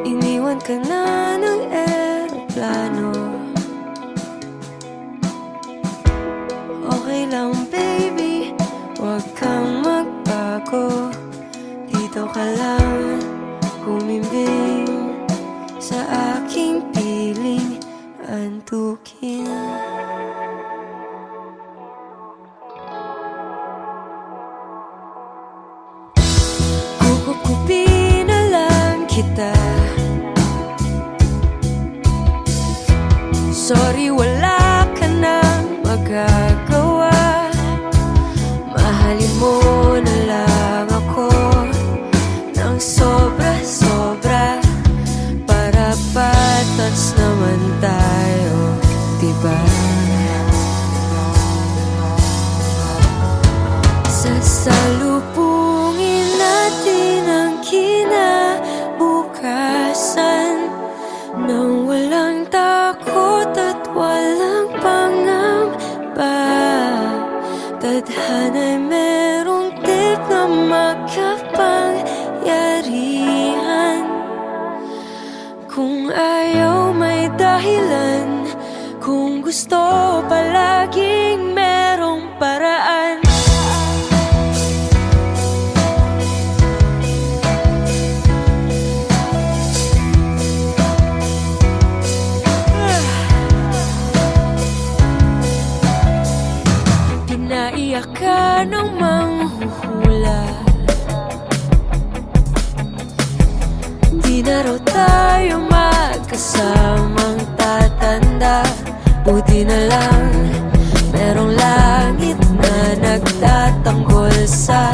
Iniwan ka na ng eroplano. Okay lang baby, huwag kang magbago. Dito ka lang humimbing sa aking piling antukin. Kukupin na lang kita. Sorry, wala ka nang magagawa. Mahalin mo na lang ako ng sobra-sobra, para patas naman tayo, diba? Sasalubungin natin ang kinabukasan nang walang takot at walang pangamba. Tadhana'y merong tip na makapangyarihan. Kung ayaw may dahilan, kung gusto palaging merong paraan. Pinaiyak ka ng manghuhula. Di na raw tayo magkasamang tatanda. Buti na lang merong langit na nagtatanggol sa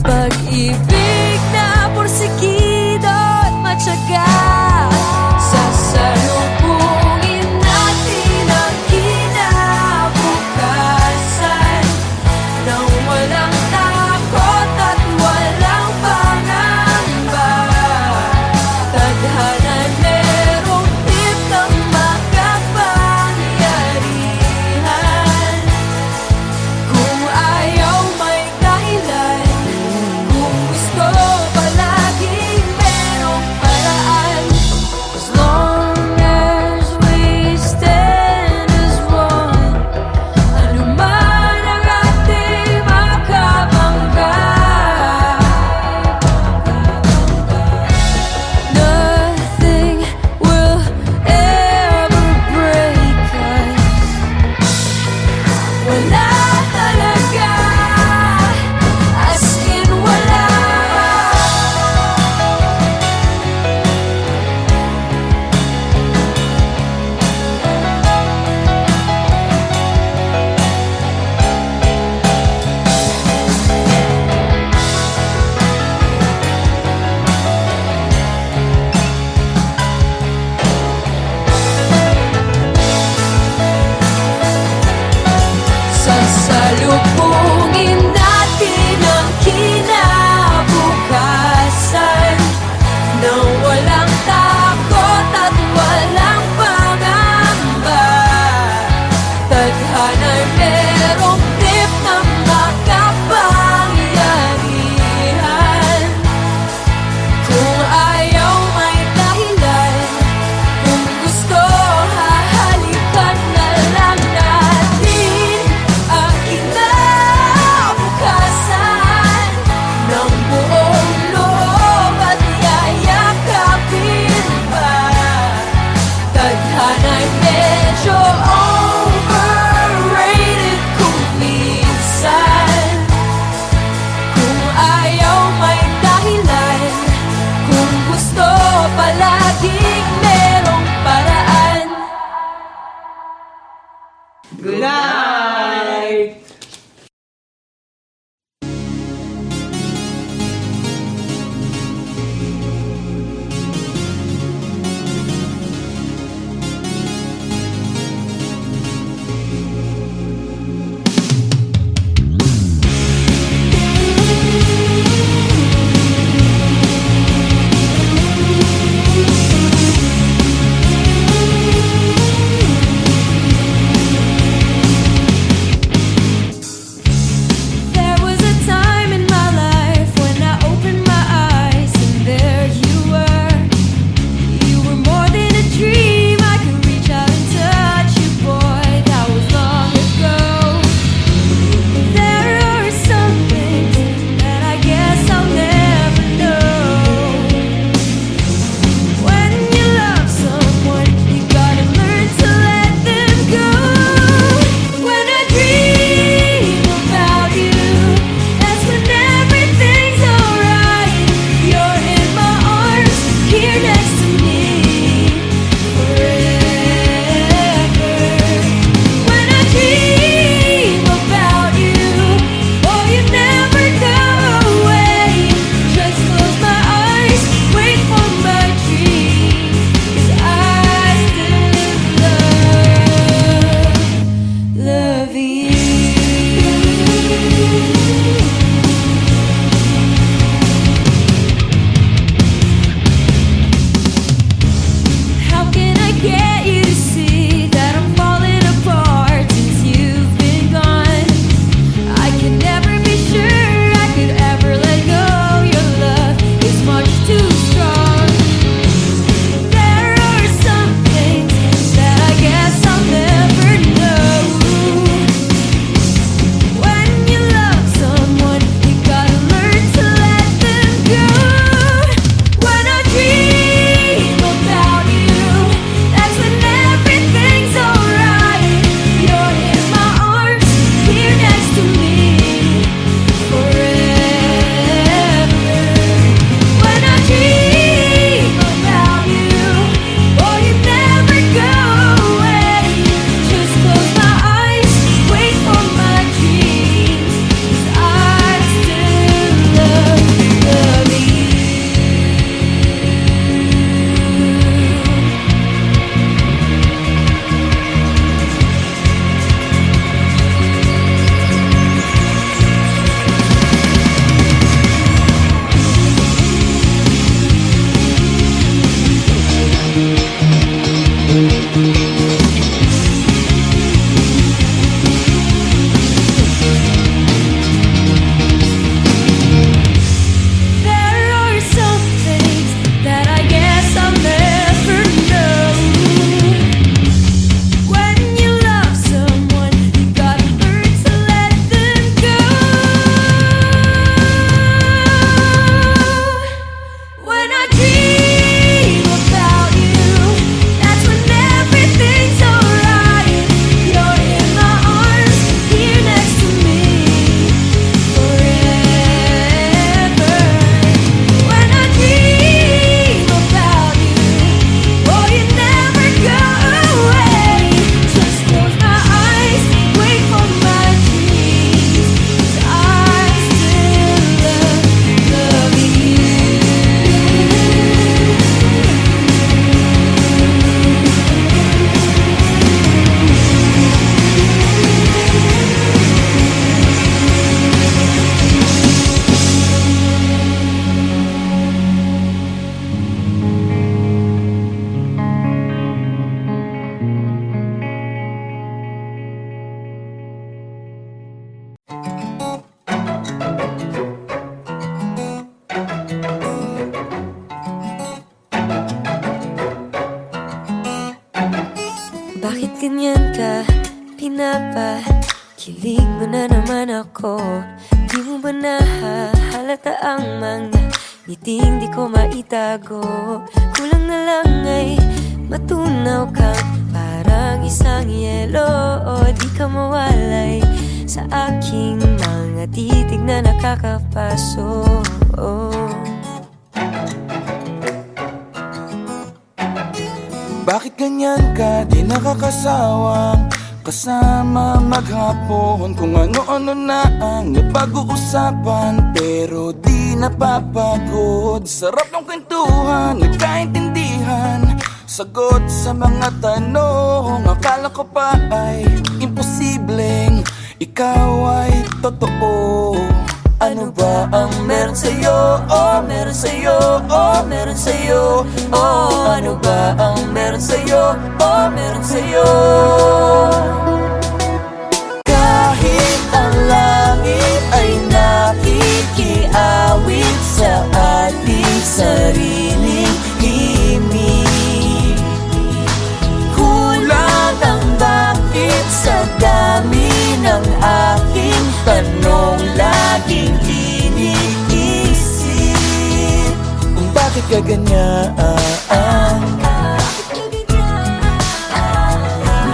pag-ibig na porsigido at matyaga. Sasalubungin natin ang kinabukasan nang walang takot at walang pangamba. Tadhana'y merong tip na makapangyarihan. Kung ayaw may dahilan, kung gusto ganyan ka pinapakilig mo na naman ako? Di mo ba nahahalata ang mga ngiting di ko maitago? Kulang na lang ay matunaw kang parang isang yelo. Di ka mawalay sa aking mga titig na nakakapaso. Bakit ganyan ka, di nakakasawang kasama maghapon? Kung ano-ano na ang napag-uusapan, pero di napapagod. Sarap ng kwentuhan, nagkaintindihan, sagot sa mga tanong. Akala ko pa ay imposibleng ikaw ay totoo. Ano ba ang meron sa'yo? Oh, meron sa'yo. Oh, meron sa'yo. Oh, ano ba ang meron sa'yo? Oh, meron sa'yo. Kahit ang langit ay nakikiawit sa ating sariling himig, kulang ang bakit sa dami ng aking tanong laging iniisip. Kung bakit ka ganyan?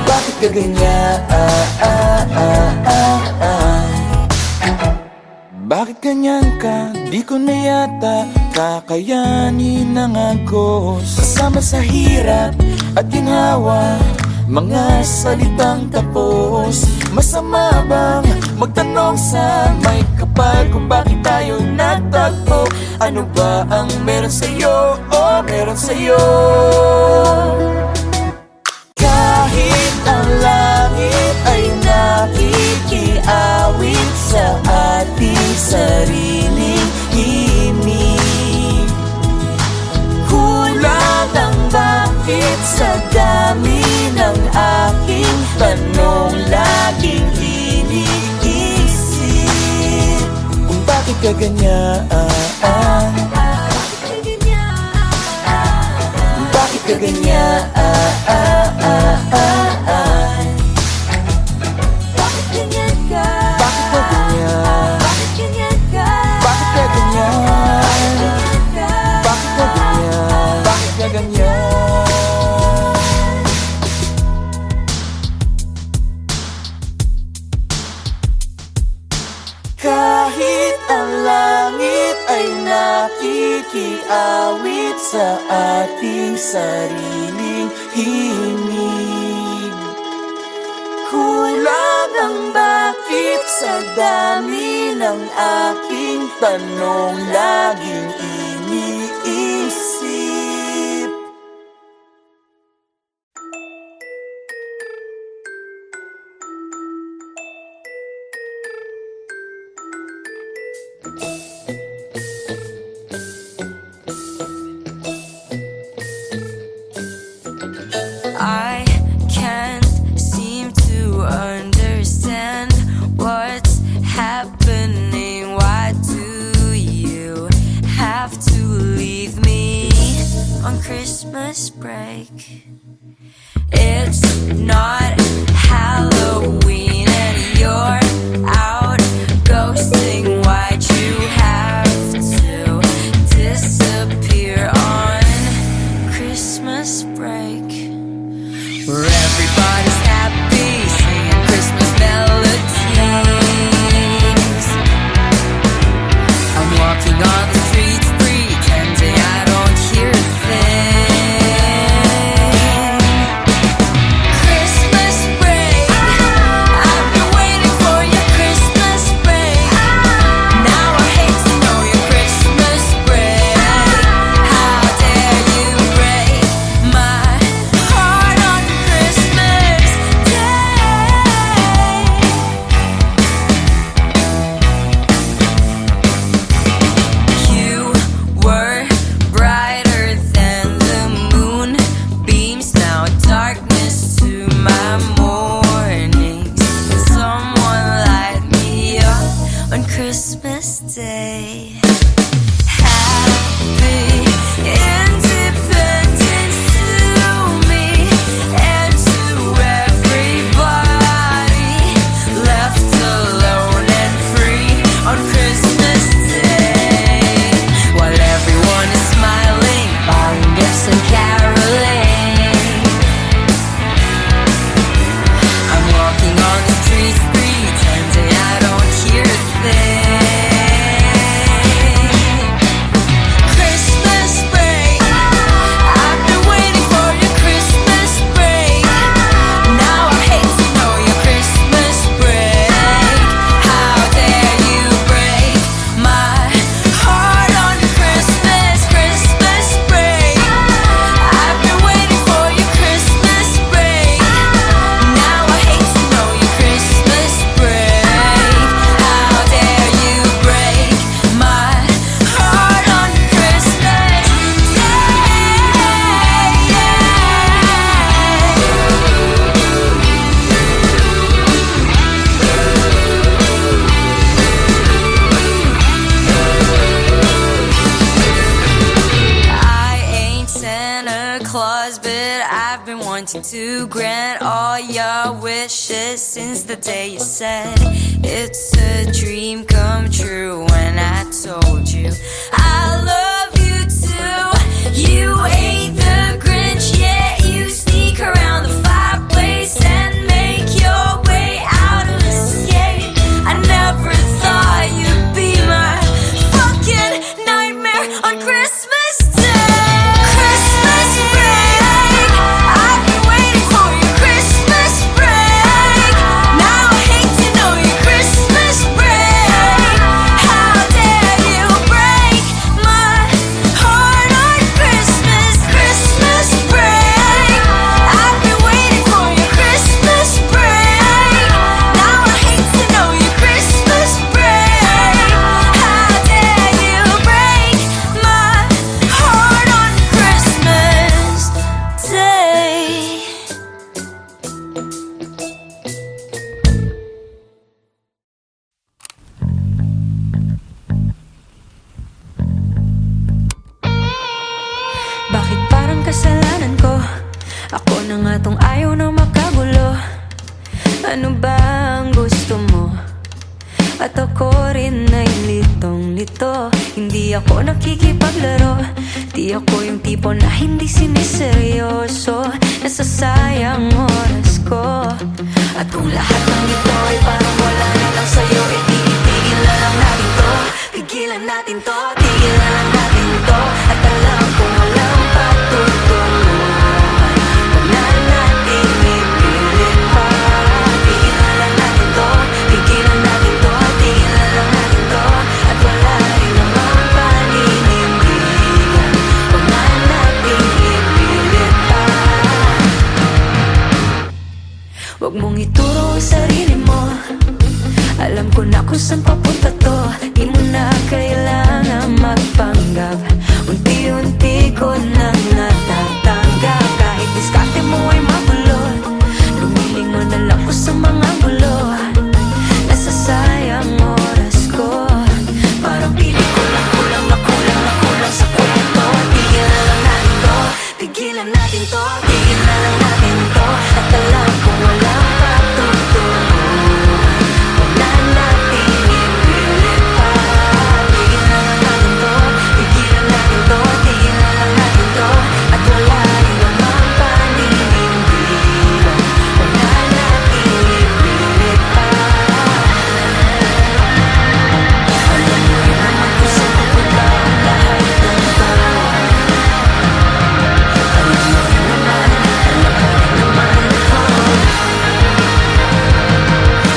Bakit ka ganyan? Bakit ganyan ka? Di ko na yata kakayanin ang agos. Kasama sa hirap at ginhawa, mga salitang tapos. Masama bang magtanong sa may kapal kung bakit tayo nagtagpo? Ano ba ang meron sa'yo? Oh, meron sa'yo. Kahit ang langit ay nakikiawit sa ating sariling himig, kulang ang bakit sa dami ng aking tanong laging iniisip. Kung bakit ka ganyan? Bakit ka ganyan? Bakit ganyan ka? Bakit ka ganyan? Bakit ganyan ka? Bakit ka ganyan? Bakit ganyan ka? Bakit ka ganyan? Kahit ang langit ay nakikiawit sa ating sariling himig, kulang ang bakit sa dami ng aking tanong laging iniisip. I can't seem to understand what's happening. Why do you have to leave me on Christmas break? It's not Halloween and you're out ghosting. Why'd you have to disappear on Christmas break? Where everybody's happy, singing Christmas melodies. I'm walking on the streets, pretending I don't hear a thing. Christmas break, I've been waiting for your Christmas break. Now I hate to know your Christmas break. How dare you break my heart on Christmas Day? You were brighter than the moonbeams, now darkness to my mornings. Someone light me up on Christmas Day. Happy Independence to me and to everyone. to grant all your wishes since the day you said it's a dream come true. When I told you I love you too, you ain't the Grinch, yeah, you sneak around the fireplace and make your way out of escape. I never thought you'd be my fucking nightmare on Christmas Day. Christmas break, I've been waiting for your Christmas break. Now I hate to know your Christmas break. How dare you break my heart on Christmas, Christmas break. I've been waiting for your Christmas break. Now I hate to know your Christmas break. How dare you break my heart on Christmas Day. Bakit parang kasalanan ko? Ako na nga tong ayaw na makagulo. Ano ba ang gusto mo? At ako rin ay litong-lito. Hindi ako nakikipaglaro. Di ako yung tipo na hindi siniseryoso. Nasasayang oras ko. At kung lahat ng ito ay parang wala na lang sa'yo, eh di itigil na lang natin to. Pigilan natin to, tigilan lang natin to. At alam kong walang patutunguhan. Huwag na natin ipilit pa. Pigilan lang natin to, pigilan natin to, tigilan lang natin to. At wala rin namang paninindigan. Huwag na natin ipilit pa. Huwag mong ituro ang sarili mo. Alam ko na kung saan papunta to. Di mo na kailangan magpanggap. Unti-unti ko nang natatanggap. Kahit diskarte mo ay magulo, lumilingon na lang ko sa mga gulo. Nasasayang oras ko. Parang pili ko lang kulang na kulang na kulang sa kwento. Tigilan lang natin to, tigilan natin to, tigilan lang natin to. At alam kong walang patutunguhan. Huwag na natin ipilit pa. Tigilan lang natin to, tigilan natin to, tigilan lang natin to. At wala rin namang paninindigan. Huwag na natin ipilit pa. Alam mo rin naman kung saan pupunta ang lahat ng to. Alam mo rin naman, alam mo rin naman ako.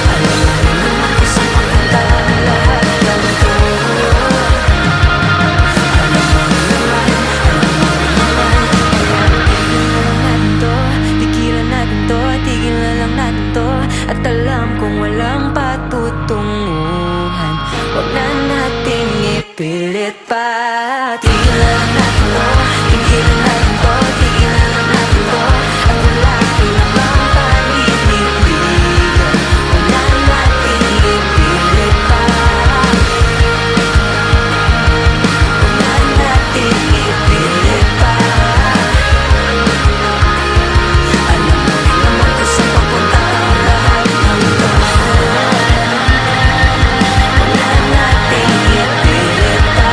Alam mo rin naman kung saan pupunta ang lahat ng to. Alam mo rin naman, alam mo rin naman. Kaya tigilan natin to, tigilan lang natin to. At alam kong walang patutunguhan. Huwag na nating ipilit pa. Tigilan lang natin to, tigilan natin to, tigilan lang natin to. At wala rin namang paninindigan. Huwag na nating ipilit pa. Huwag na nating ipilit pa. Alam mo rin naman kung saan papunta ang lahat ng to. Huwag na nating ipilit pa.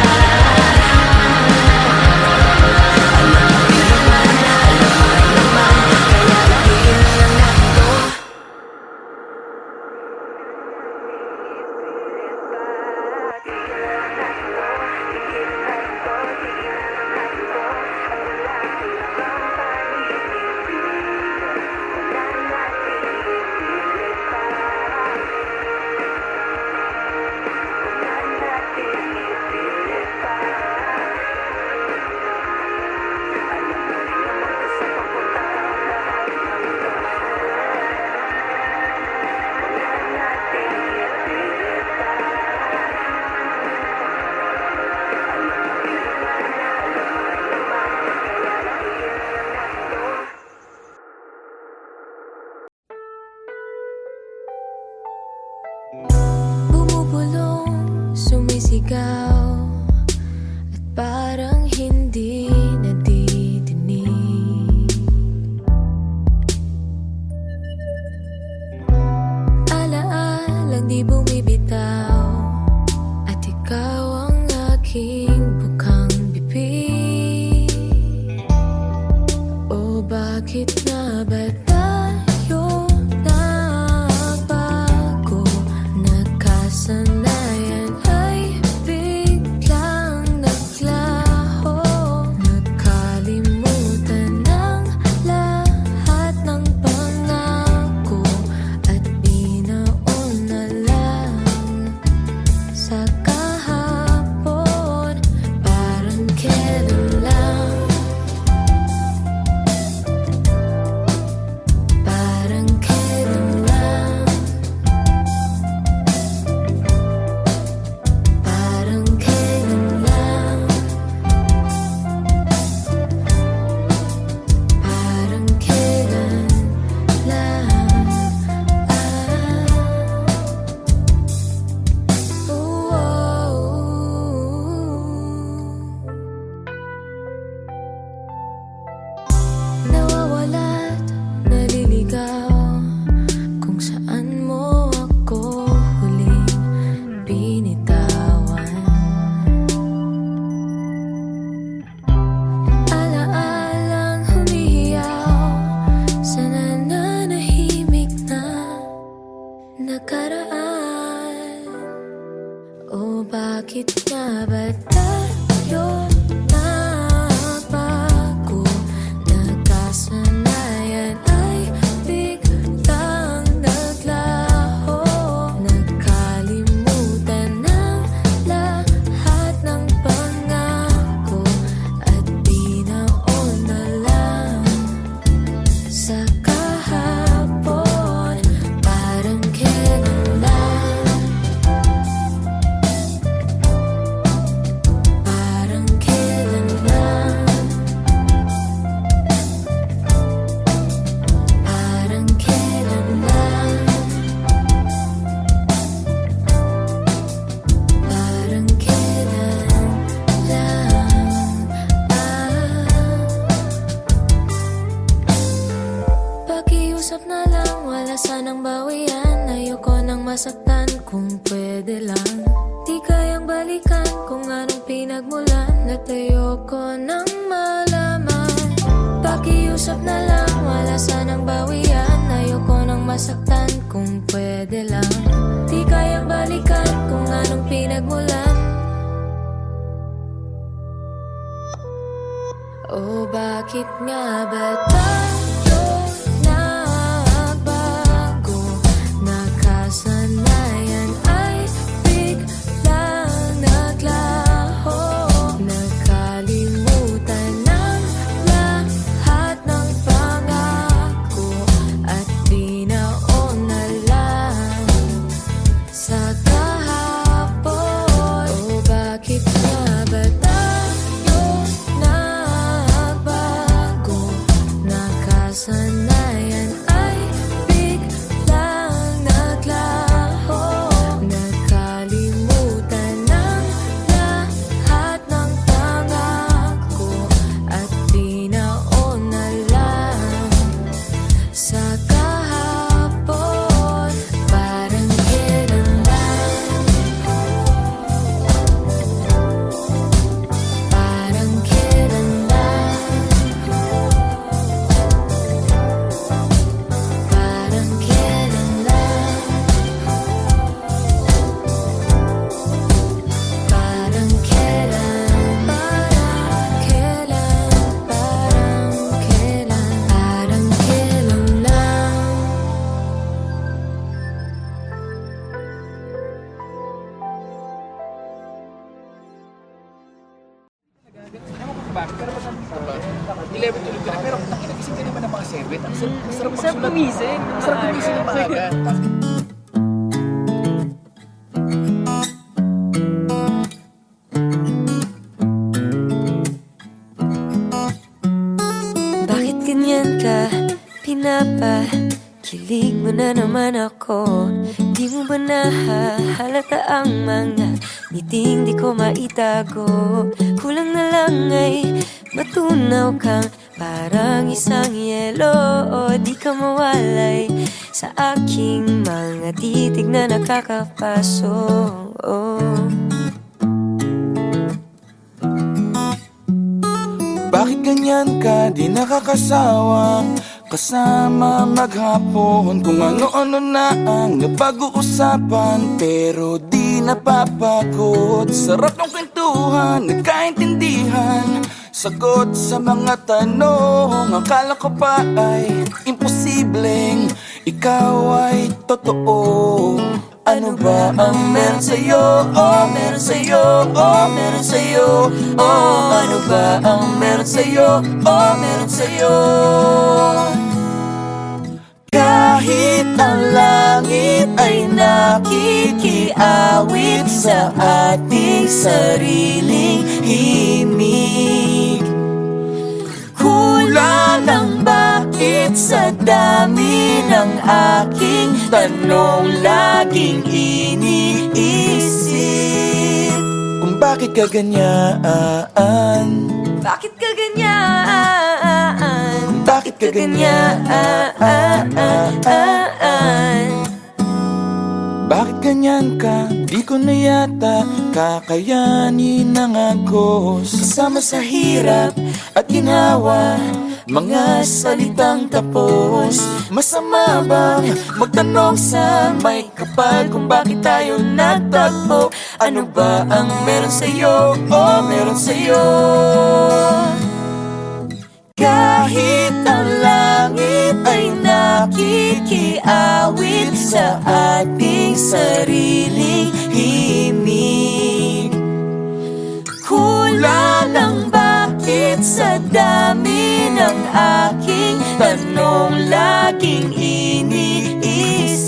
bakit nga ba tayo nagbago? Nagkasanayan ay biglang naglaho. Nakalimutan ng lahat ng pangako at binaon na lang sa kahapon. Parang kailan lang, parang kailan lang, parang kailan lang, parang kailan lang. Nawawala't naliligaw kung saan mo ako huling binitawan. Alaalang humihiyaw sa nananahimik na nakaraan. O bakit nga ba tayo nagbago? Nagkasanayan ay biglang naglaho. Nakalimutan ng lahat ng pangako at binaon na lang sa kahapon. Parang kailan lang, parang kailan lang, parang kailan lang, parang kailan lang. Pakiusap na lang, wala sanang bawian. Ayoko nang masaktan, kung pwede lang. Di kayang balikan kung anong pinagmulan at ayoko nang malaman. Pakiusap na lang, wala sanang bawian. Ayoko nang masaktan, kung pwede lang. Di kayang balikan kung anong pinagmulan. O bakit nga ba tayo nagbago? Nakasanayan ay biglang naglaho. Nakalimutan ng lahat ng pangako at binaon na lang sa kahapon. O bakit nga ba tayo nagbago? Nakasanayan ay biglang naglaho. Nakalimutan ng lahat ng pangako at binaon na lang sa kahapon. Parang kailan lang, parang kailan lang, parang kailan lang, parang kailan, parang kailan lang. Ewan ko kung bakit, pero basta 11 tulog ka na, pero nakinagising ka naman ng mga 7. Ang sarap Sarap gumising. Ang sarap gumising ng maaga. Bakit ganyan ka pinapakilig mo na naman ako? Di mo ba nahahalata ang mga ngiting di ko maitago? Kulang na lang ay matunaw kang parang isang yelo. O di ka mawalay sa aking mga titig na nakakapaso. Bakit ganyan ka, di nakakasawang kasama maghapon. Kung ano-ano na ang napag-uusapan, pero di napapagod. Sarap ng kwentuhan, nagkaintindihan, sagot sa mga tanong. Akala ko pa ay imposibleng ikaw ay totoo. Ano ba ang meron sa'yo? Oh, meron sa'yo. Oh, meron sa'yo. Oh, ano ba ang meron sa'yo? Oh, meron sa'yo. Kahit ang langit ay nakikiawit sa ating sariling himig, kulang ang bakit sa dami ng aking tanong laging iniisip. Kung bakit ka ganyan, Bakit ka ganyan? bakit ka ganyan, bakit ganyan ka? Di ko na yata kakayanin ang agos. Kasama sa hirap at ginawa, mga salitang tapos. Masama bang magtanong sa may kapal kung bakit tayo nagtagpo? Ano ba ang meron sa'yo? Oh, meron sa'yo. Kahit ang langit ay nakikiawit sa ating sariling himig, kulang ang bakit sa dami ng aking tanong laging iniisip.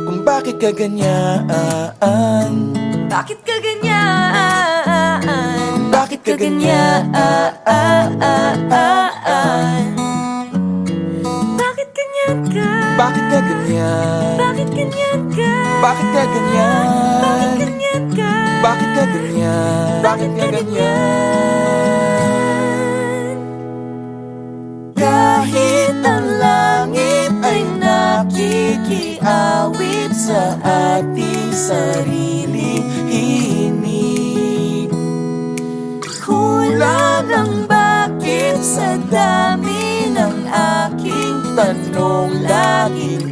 Kung bakit ka ganyan, Bakit ka ganyan? bakit ka ganyan, Bakit ganyan ka? bakit ka ganyan, Bakit ganyan ka? bakit ka ganyan, Bakit ganyan ka? bakit ka ganyan, bakit ka ganyan? Kahit ang langit ay nakikiawit sa ating sariling himig, kulang ang bakit sa dami ng aking tanong laging